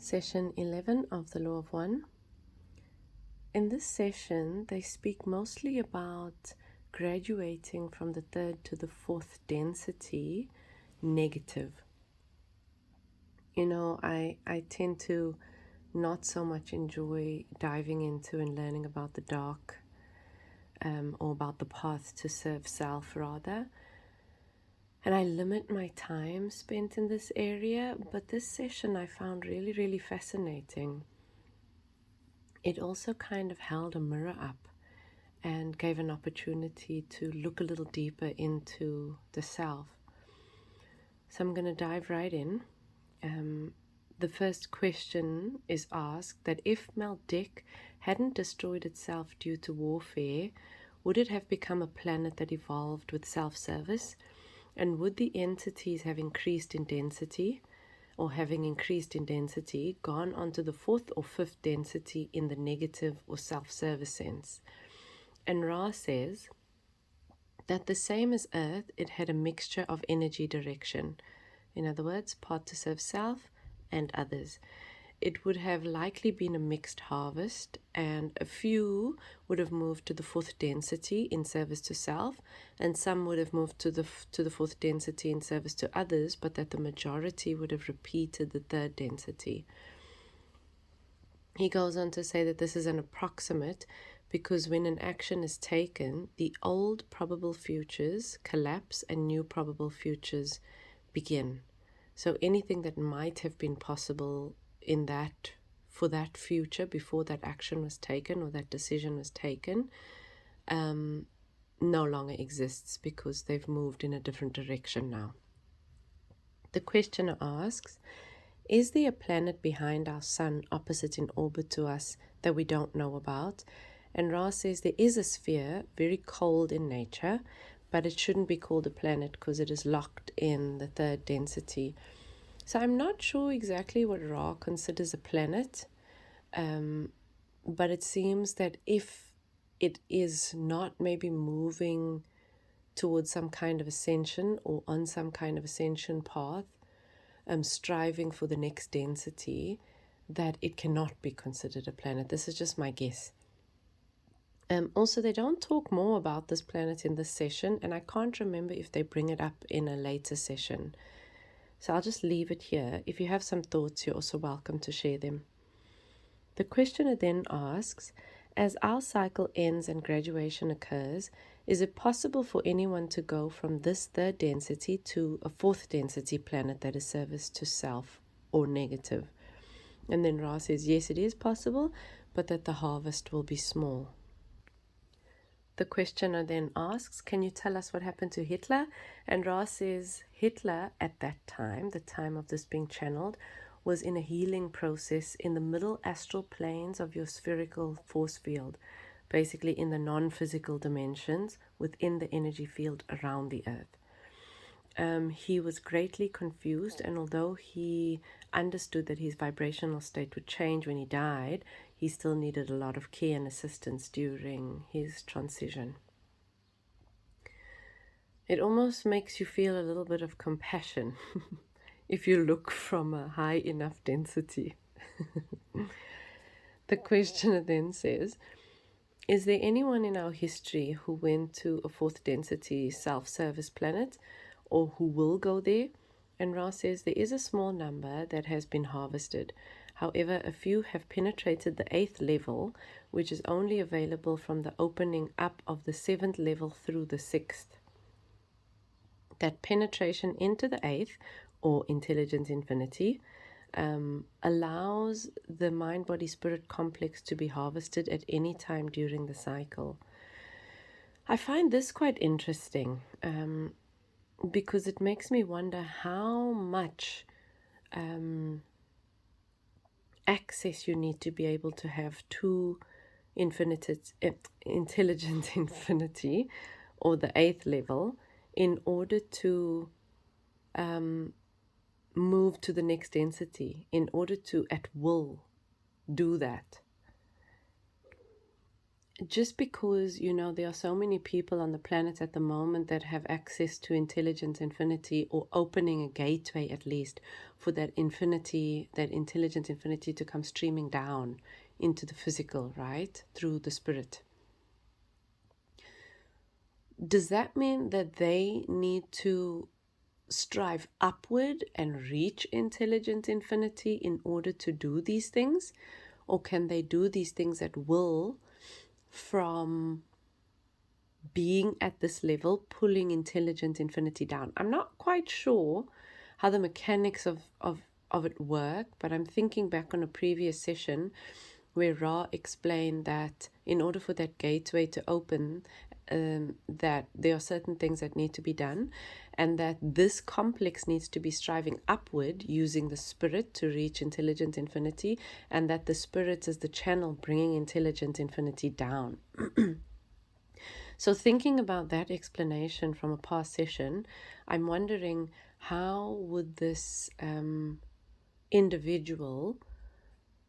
Session 11 of the Law of One. In this session, they speak mostly about graduating from the third to the fourth density, negative. I tend to not so much enjoy diving into and learning about the dark, or about the path to serve self rather. And I limit my time spent in this area, but this session I found really, really fascinating. It also kind of held a mirror up and gave an opportunity to look a little deeper into the self. So I'm going to dive right in. The first question is asked that if Maldek hadn't destroyed itself due to warfare, would it have become a planet that evolved with self-service? And would the entities have increased in density, or having increased in density, gone on to the fourth or fifth density in the negative or self-service sense? And Ra says that the same as Earth, it had a mixture of energy direction. In other words, part to serve self and others. It would have likely been a mixed harvest, and a few would have moved to the fourth density in service to self, and some would have moved to the fourth density in service to others, but that the majority would have repeated the third density. He goes on to say that this is an approximate because when an action is taken, the old probable futures collapse and new probable futures begin. So anything that might have been possible for that future before that action was taken or that decision was taken, no longer exists because they've moved in a different direction now. The questioner asks, is there a planet behind our sun opposite in orbit to us that we don't know about? And Ra says there is a sphere, very cold in nature, but it shouldn't be called a planet because it is locked in the third density. So I'm not sure exactly what Ra considers a planet, but it seems that if it is not maybe moving towards some kind of ascension or on some kind of ascension path, striving for the next density, that it cannot be considered a planet. This is just my guess. Also, they don't talk more about this planet in this session, and I can't remember if they bring it up in a later session. So I'll just leave it here. If you have some thoughts, you're also welcome to share them. The questioner then asks, as our cycle ends and graduation occurs, is it possible for anyone to go from this third density to a fourth density planet that is service to self or negative? And then Ra says, yes, it is possible, but that the harvest will be small. The questioner then asks, can you tell us what happened to Hitler? And Ra says, Hitler at that time, the time of this being channeled, was in a healing process in the middle astral planes of your spherical force field, basically in the non-physical dimensions within the energy field around the earth. He was greatly confused, and although he understood that his vibrational state would change when he died, he still needed a lot of care and assistance during his transition. It almost makes you feel a little bit of compassion if you look from a high enough density. The questioner then says, is there anyone in our history who went to a fourth density self-service planet or who will go there? And Ra says there is a small number that has been harvested. However, a few have penetrated the 8th level, which is only available from the opening up of the 7th level through the 6th. That penetration into the 8th, or intelligence infinity, allows the mind-body-spirit complex to be harvested at any time during the cycle. I find this quite interesting because it makes me wonder how much access you need to be able to have to intelligence infinity, or the 8th level, in order to move to the next density, in order to at will do that. just because, there are so many people on the planet at the moment that have access to intelligence infinity, or opening a gateway at least for that infinity, that intelligence infinity to come streaming down into the physical, right? Through the spirit. Does that mean that they need to strive upward and reach intelligent infinity in order to do these things? Or can they do these things at will from being at this level, pulling intelligent infinity down? I'm not quite sure how the mechanics of it work, but I'm thinking back on a previous session where Ra explained that in order for that gateway to open, that there are certain things that need to be done, and that this complex needs to be striving upward using the spirit to reach intelligent infinity, and that the spirit is the channel bringing intelligent infinity down. So thinking about that explanation from a past session, I'm wondering, how would this individual,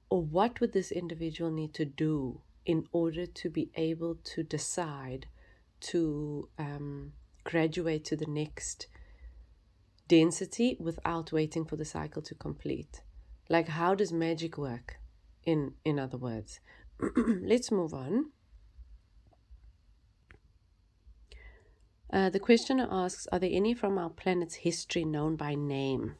or what would this individual need to do in order to be able to decide to graduate to the next density without waiting for the cycle to complete? Like, how does magic work, in other words? Let's move on. The questioner asks, are there any from our planet's history known by name?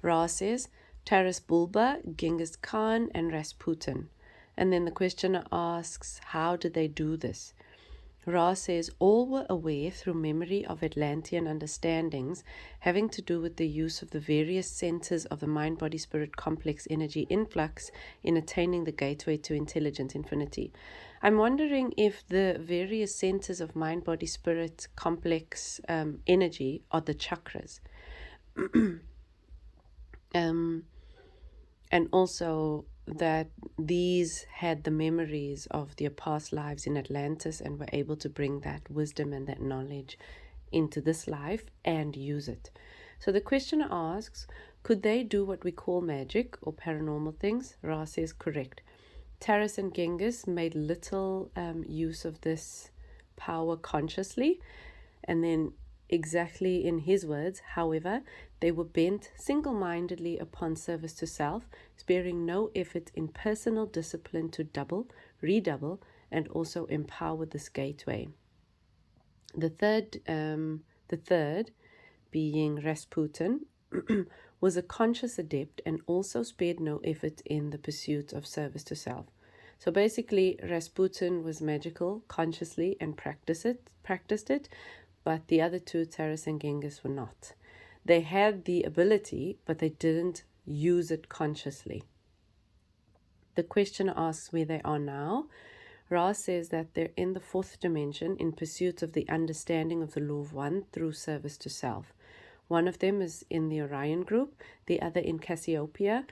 Ra says, Taras Bulba, Genghis Khan, and Rasputin. And then the questioner asks, how did they do this? Ra says, all were aware through memory of Atlantean understandings having to do with the use of the various centers of the mind-body-spirit complex energy influx in attaining the gateway to intelligent infinity. I'm wondering if the various centers of mind-body-spirit complex energy are the chakras. And also that these had the memories of their past lives in Atlantis and were able to bring that wisdom and that knowledge into this life and use it. So the questioner asks, could they do what we call magic or paranormal things? Ra says, correct. Taras and Genghis made little use of this power consciously, and then exactly in his words, however, they were bent single-mindedly upon service to self, sparing no effort in personal discipline to double, redouble, and also empower this gateway. The third, being Rasputin, was a conscious adept and also spared no effort in the pursuit of service to self. So basically, Rasputin was magical consciously and practiced it, but the other two, Taras and Genghis, were not. They had the ability, but they didn't use it consciously. The questioner asks where they are now. Ra says that they're in the fourth dimension in pursuit of the understanding of the law of one through service to self. One of them is in the Orion group, the other in Cassiopeia,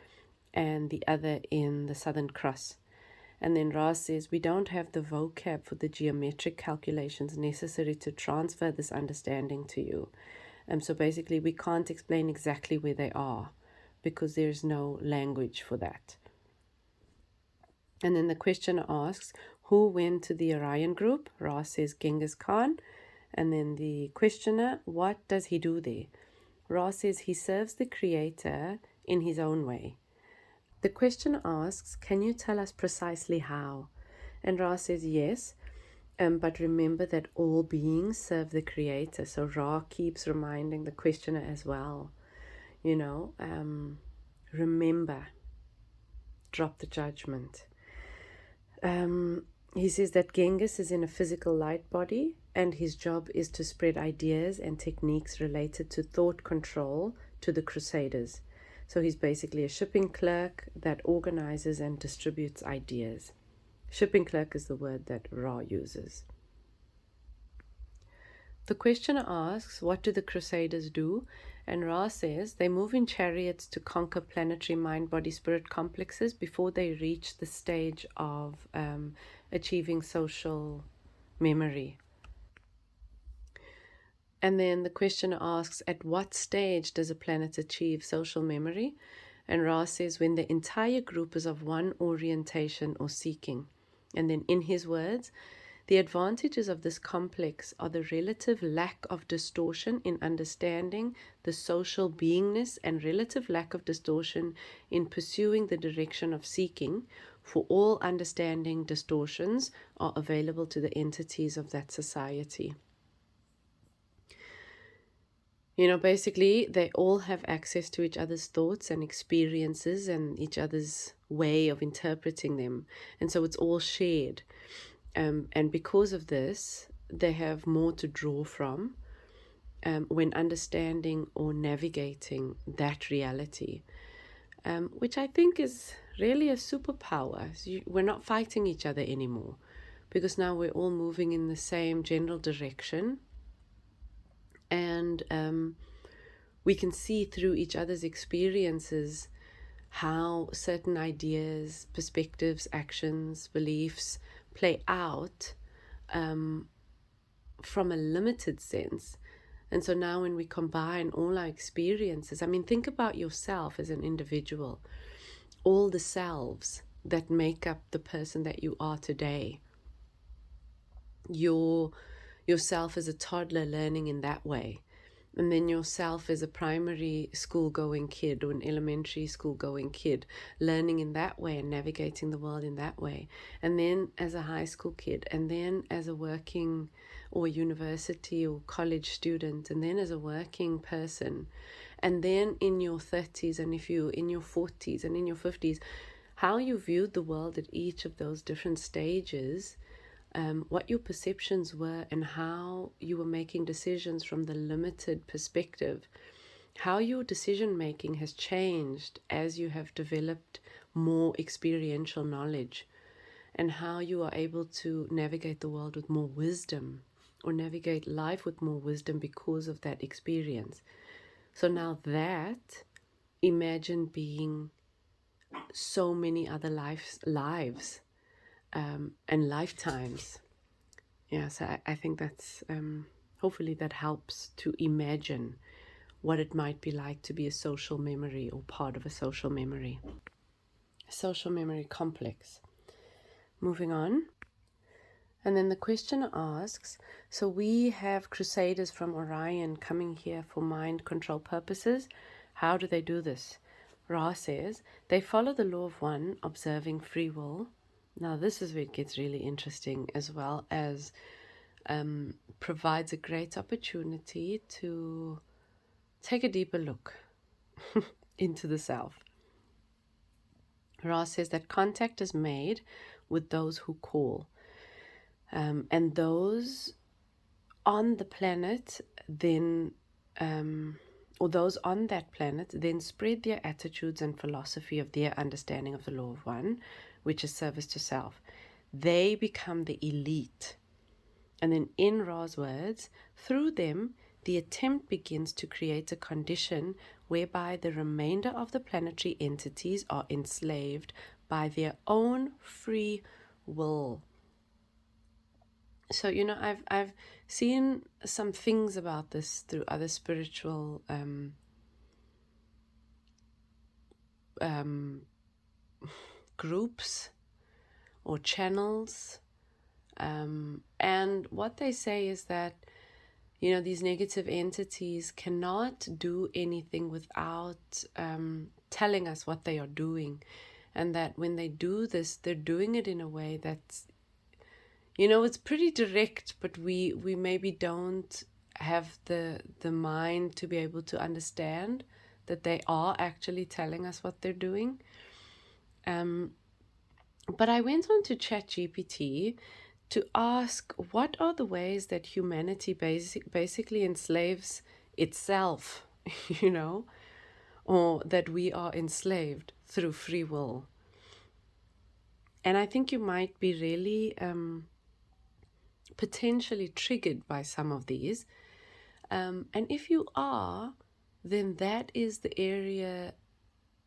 and the other in the Southern Cross. And then Ra says, we don't have the vocab for the geometric calculations necessary to transfer this understanding to you. So basically, we can't explain exactly where they are because there's no language for that. And then the questioner asks, who went to the Orion group? Ra says, Genghis Khan. And then the questioner, what does he do there? Ra says he serves the Creator in his own way. The questioner asks, can you tell us precisely how? And Ra says, yes, but remember that all beings serve the Creator. So Ra keeps reminding the questioner as well, remember, drop the judgment. He says that Genghis is in a physical light body, and his job is to spread ideas and techniques related to thought control to the Crusaders. So he's basically a shipping clerk that organizes and distributes ideas. Shipping clerk is the word that Ra uses. The questioner asks, what do the Crusaders do? And Ra says they move in chariots to conquer planetary mind-body-spirit complexes before they reach the stage of achieving social memory. And then the questioner asks, at what stage does a planet achieve social memory? And Ra says, when the entire group is of one orientation or seeking. And then in his words, the advantages of this complex are the relative lack of distortion in understanding the social beingness and relative lack of distortion in pursuing the direction of seeking, for all understanding distortions are available to the entities of that society. Basically, they all have access to each other's thoughts and experiences and each other's way of interpreting them. And so it's all shared. And because of this, they have more to draw from when understanding or navigating that reality, which I think is really a superpower. We're not fighting each other anymore because now we're all moving in the same general direction. And we can see through each other's experiences how certain ideas, perspectives, actions, beliefs play out from a limited sense. And so now when we combine all our experiences, think about yourself as an individual, all the selves that make up the person that you are today. Yourself as a toddler learning in that way. And then yourself as a primary school going kid or an elementary school going kid, learning in that way and navigating the world in that way. And then as a high school kid, and then as a working or university or college student, and then as a working person, and then in your 30s, and if you're in your 40s and in your 50s, how you viewed the world at each of those different stages, what your perceptions were and how you were making decisions from the limited perspective, how your decision making has changed as you have developed more experiential knowledge, and how you are able to navigate the world with more wisdom or navigate life with more wisdom because of that experience. So now that, imagine being so many other lives and lifetimes. Yeah, so I think that's hopefully that helps to imagine what it might be like to be a social memory or part of a social memory. Social memory complex. Moving on. And then the questioner asks, so we have crusaders from Orion coming here for mind control purposes. How do they do this? Ra says, they follow the law of one, observing free will. Now this is where it gets really interesting, as well as provides a great opportunity to take a deeper look into the self. Ra says that contact is made with those who call. And those on the planet then, or those on that planet then spread their attitudes and philosophy of their understanding of the law of one, which is service to self. They become the elite. And then in Ra's words, through them, the attempt begins to create a condition whereby the remainder of the planetary entities are enslaved by their own free will. So, I've seen some things about this through other spiritual groups or channels. And what they say is that, these negative entities cannot do anything without telling us what they are doing. And that when they do this, they're doing it in a way that's, it's pretty direct, but we maybe don't have the mind to be able to understand that they are actually telling us what they're doing. But I went on to ChatGPT to ask what are the ways that humanity basically enslaves itself, or that we are enslaved through free will. And I think you might be really potentially triggered by some of these. And if you are, then that is the area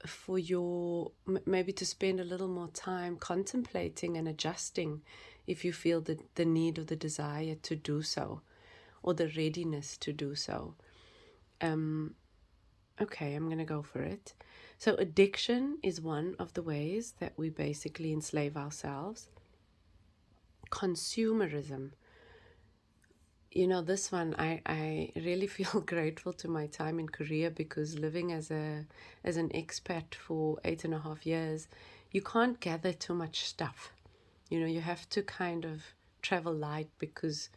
for your, maybe to spend a little more time contemplating and adjusting if you feel the need or the desire to do so, or the readiness to do so. Okay, I'm going to go for it. So addiction is one of the ways that we basically enslave ourselves. Consumerism. This one, I really feel grateful to my time in Korea, because living as an expat for 8.5 years, you can't gather too much stuff. You have to kind of travel light, because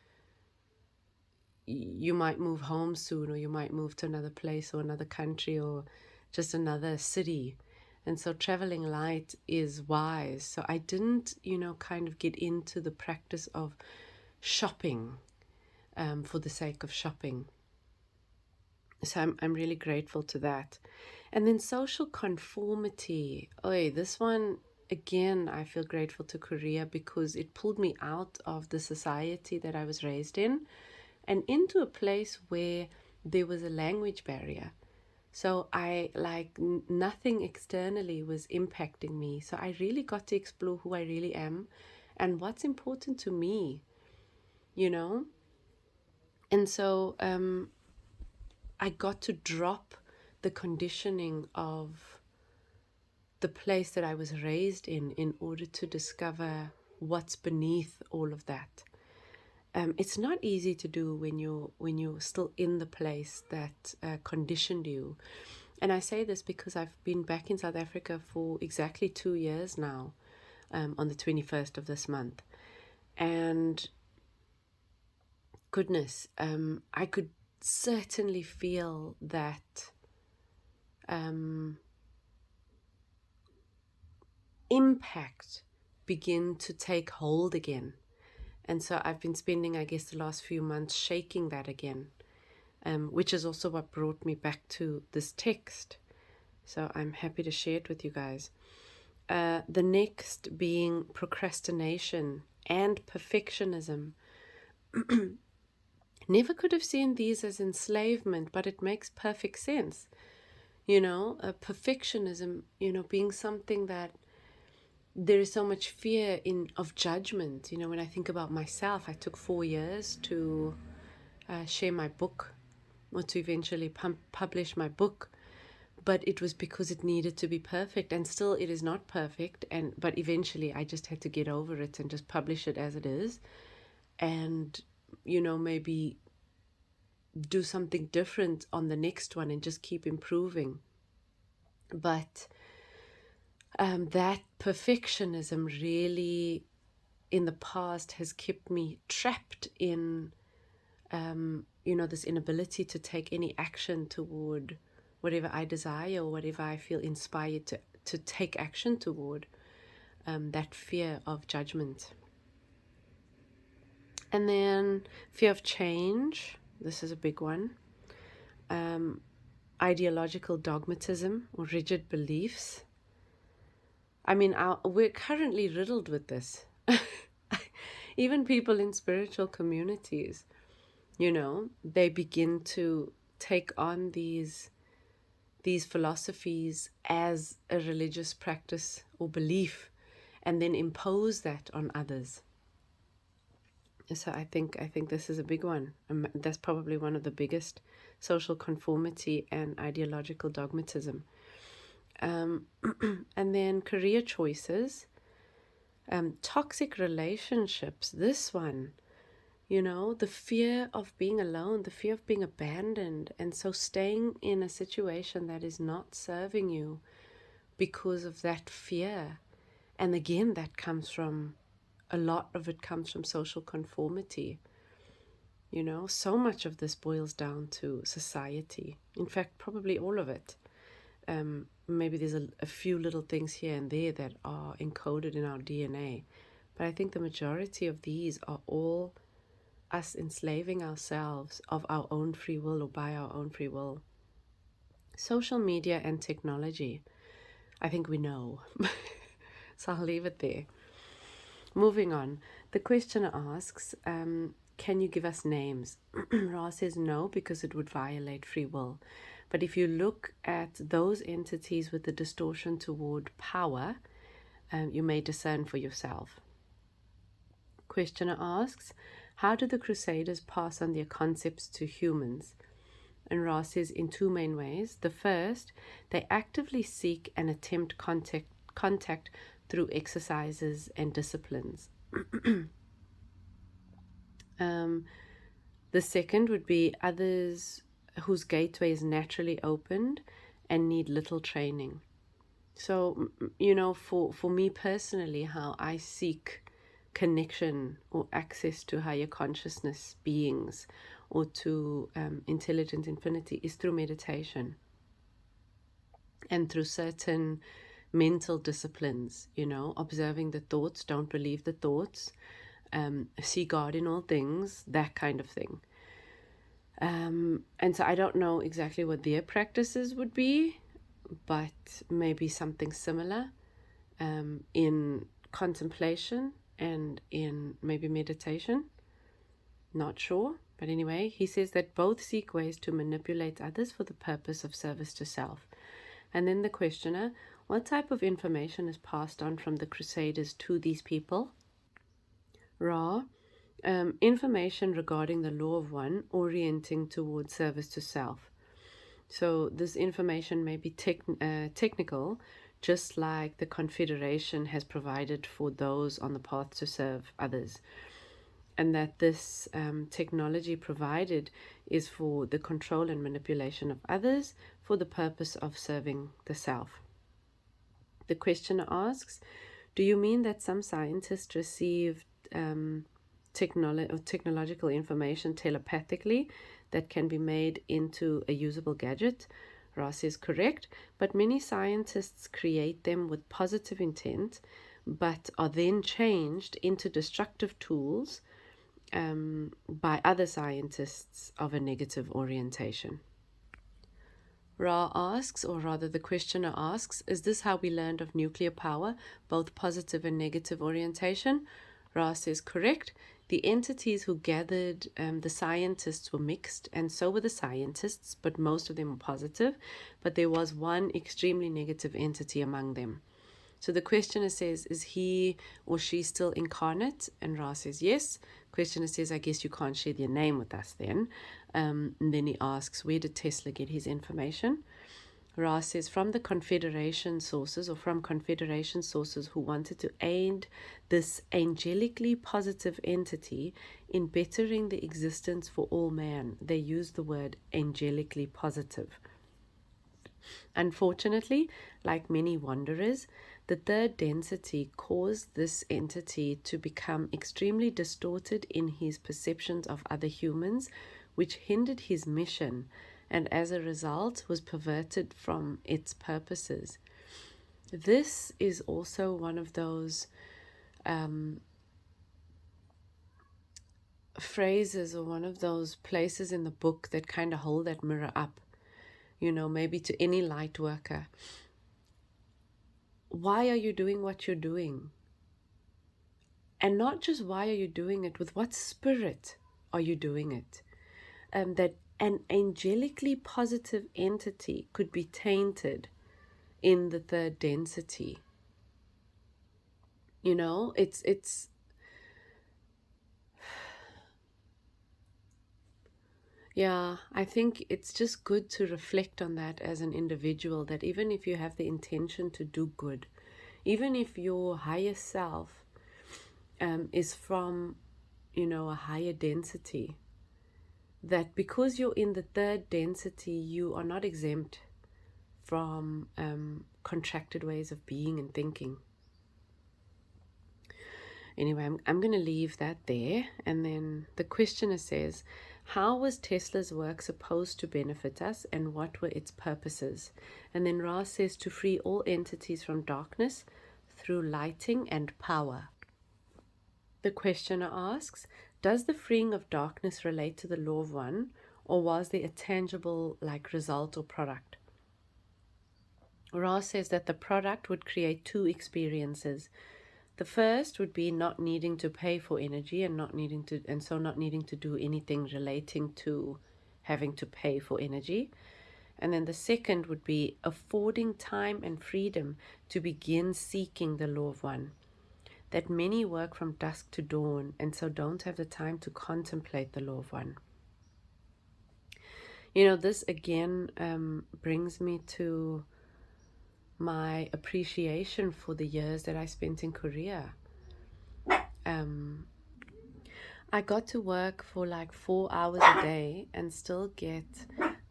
you might move home soon, or you might move to another place or another country or just another city. And so traveling light is wise. So I didn't, kind of get into the practice of shopping for the sake of shopping. So I'm really grateful to that. And then social conformity. This one, again, I feel grateful to Korea, because it pulled me out of the society that I was raised in and into a place where there was a language barrier. So nothing externally was impacting me. So I really got to explore who I really am and what's important to me, And so I got to drop the conditioning of the place that I was raised in order to discover what's beneath all of that. It's not easy to do when you're still in the place that conditioned you. And I say this because I've been back in South Africa for exactly 2 years now, on the 21st of this month. And goodness, I could certainly feel that impact begin to take hold again. And so I've been spending, I guess, the last few months shaking that again, which is also what brought me back to this text. So I'm happy to share it with you guys. The next being procrastination and perfectionism. Never could have seen these as enslavement, but it makes perfect sense. Perfectionism, being something that there is so much fear of judgment. When I think about myself, I took 4 years to share my book, or to eventually publish my book, but it was because it needed to be perfect, and still it is not perfect. But eventually I just had to get over it and just publish it as it is, and maybe do something different on the next one and just keep improving. But that perfectionism really in the past has kept me trapped in this inability to take any action toward whatever I desire, or whatever I feel inspired to take action toward, that fear of judgment. And then fear of change. This is a big one. Ideological dogmatism, or rigid beliefs. I mean, we're currently riddled with this. Even people in spiritual communities, they begin to take on these philosophies as a religious practice or belief, and then impose that on others. So I think this is a big one. That's probably one of the biggest: social conformity and ideological dogmatism. And then career choices, toxic relationships. This one, the fear of being alone, the fear of being abandoned, and so staying in a situation that is not serving you because of that fear. And again, a lot of it comes from social conformity. So much of this boils down to society. In fact, probably all of it. Maybe there's a few little things here and there that are encoded in our DNA. But I think the majority of these are all us enslaving ourselves of our own free will, or by our own free will. Social media and technology. I think we know. So I'll leave it there. Moving on. The questioner asks, can you give us names? Ra says no, because it would violate free will. But if you look at those entities with the distortion toward power, you may discern for yourself. Questioner asks, how do the Crusaders pass on their concepts to humans? And Ra says in 2 main ways. The first, they actively seek and attempt contact through exercises and disciplines. The second would be others whose gateway is naturally opened and need little training. So, for me personally, how I seek connection or access to higher consciousness beings or to intelligent infinity is through meditation and through certain mental disciplines, observing the thoughts, don't believe the thoughts, see God in all things, that kind of thing. And so I don't know exactly what their practices would be, but maybe something similar in contemplation and in maybe meditation. Not sure. But anyway, he says that both seek ways to manipulate others for the purpose of service to self. And then the questioner, what type of information is passed on from the Crusaders to these people? Ra, information regarding the law of one orienting towards service to self. So this information may be technical, just like the Confederation has provided for those on the path to serve others. And that this technology provided is for the control and manipulation of others for the purpose of serving the self. The questioner asks, do you mean that some scientists received technological information telepathically that can be made into a usable gadget? Ross is correct, but many scientists create them with positive intent, but are then changed into destructive tools by other scientists of a negative orientation. Ra asks, or rather the questioner asks, is this how we learned of nuclear power, both positive and negative orientation? Ra says correct. The entities who gathered the scientists were mixed, and so were the scientists, but most of them were positive. But there was one extremely negative entity among them. So the questioner says, is he or she still incarnate? And Ra says yes. Questioner says, I guess you can't share their name with us then. And then he asks, where did Tesla get his information? Ra says, from the Confederation sources, or from Confederation sources who wanted to aid this angelically positive entity in bettering the existence for all man. They use the word angelically positive. Unfortunately, like many wanderers, the third density caused this entity to become extremely distorted in his perceptions of other humans, which hindered his mission, and as a result was perverted from its purposes. This is also one of those phrases, or one of those places in the book that kind of hold that mirror up, maybe to any light worker. Why are you doing what you're doing? And not just why are you doing it, with what spirit are you doing it? That an angelically positive entity could be tainted in the third density. It's yeah, I think it's just good to reflect on that as an individual, that even if you have the intention to do good, even if your higher self is from, a higher density, that because you're in the third density, you are not exempt from contracted ways of being and thinking. Anyway, I'm going to leave that there. And then the questioner says, how was Tesla's work supposed to benefit us, and what were its purposes? And then Ra says, to free all entities from darkness through lighting and power. The questioner asks, does the freeing of darkness relate to the law of one, or was there a tangible result or product? Ra says that the product would create two experiences. The first would be not needing to pay for energy and not needing to do anything relating to having to pay for energy. And then the second would be affording time and freedom to begin seeking the law of one. That many work from dusk to dawn and so don't have the time to contemplate the law of one. This again brings me to my appreciation for the years that I spent in Korea. I got to work for like 4 hours a day and still get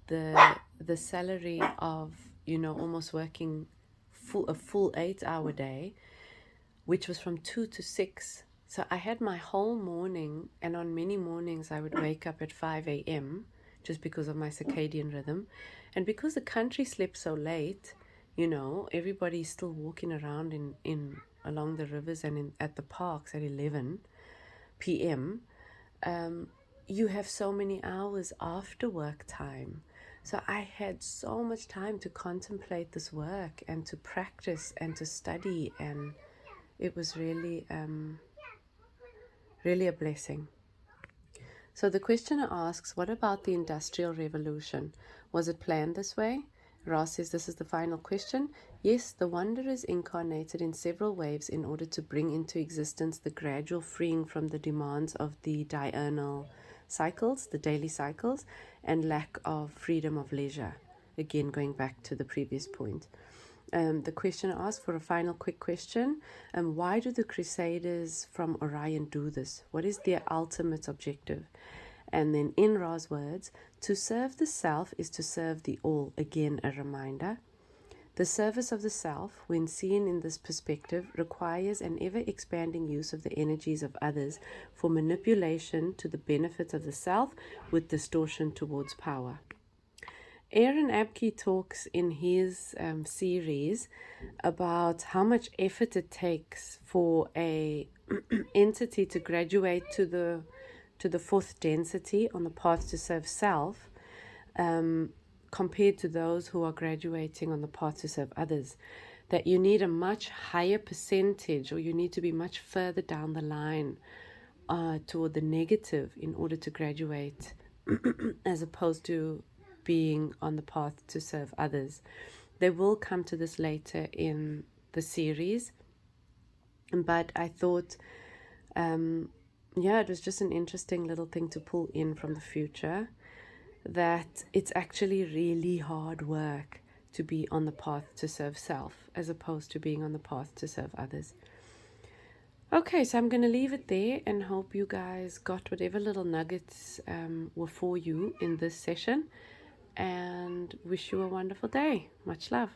the salary of, you know, almost working a full 8 hour day, which was from 2 to 6. So I had my whole morning, and on many mornings I would wake up at 5 a.m. just because of my circadian rhythm. And because the country sleeps so late, you know, everybody's still walking around in along the rivers and at the parks at 11 p.m. You have so many hours after work time. So I had so much time to contemplate this work and to practice and to study, and it was really, really a blessing. So the questioner asks, what about the Industrial Revolution? Was it planned this way? Ra says this is the final question. Yes, the Wanderers incarnated in several waves in order to bring into existence the gradual freeing from the demands of the diurnal cycles, the daily cycles, and lack of freedom of leisure. Again, going back to the previous point. The questioner asks for a final quick question. Why do the Crusaders from Orion do this? What is their ultimate objective? And then in Ra's words, to serve the self is to serve the all. Again, a reminder. The service of the self, when seen in this perspective, requires an ever-expanding use of the energies of others for manipulation to the benefit of the self with distortion towards power. Aaron Abke talks in his series about how much effort it takes for a entity to graduate to the fourth density on the path to serve self, compared to those who are graduating on the path to serve others. That you need a much higher percentage, or you need to be much further down the line toward the negative in order to graduate, as opposed to being on the path to serve others. They will come to this later in the series, but I thought, it was just an interesting little thing to pull in from the future, that it's actually really hard work to be on the path to serve self as opposed to being on the path to serve others. Okay, so I'm going to leave it there and hope you guys got whatever little nuggets were for you in this session, and wish you a wonderful day. Much love.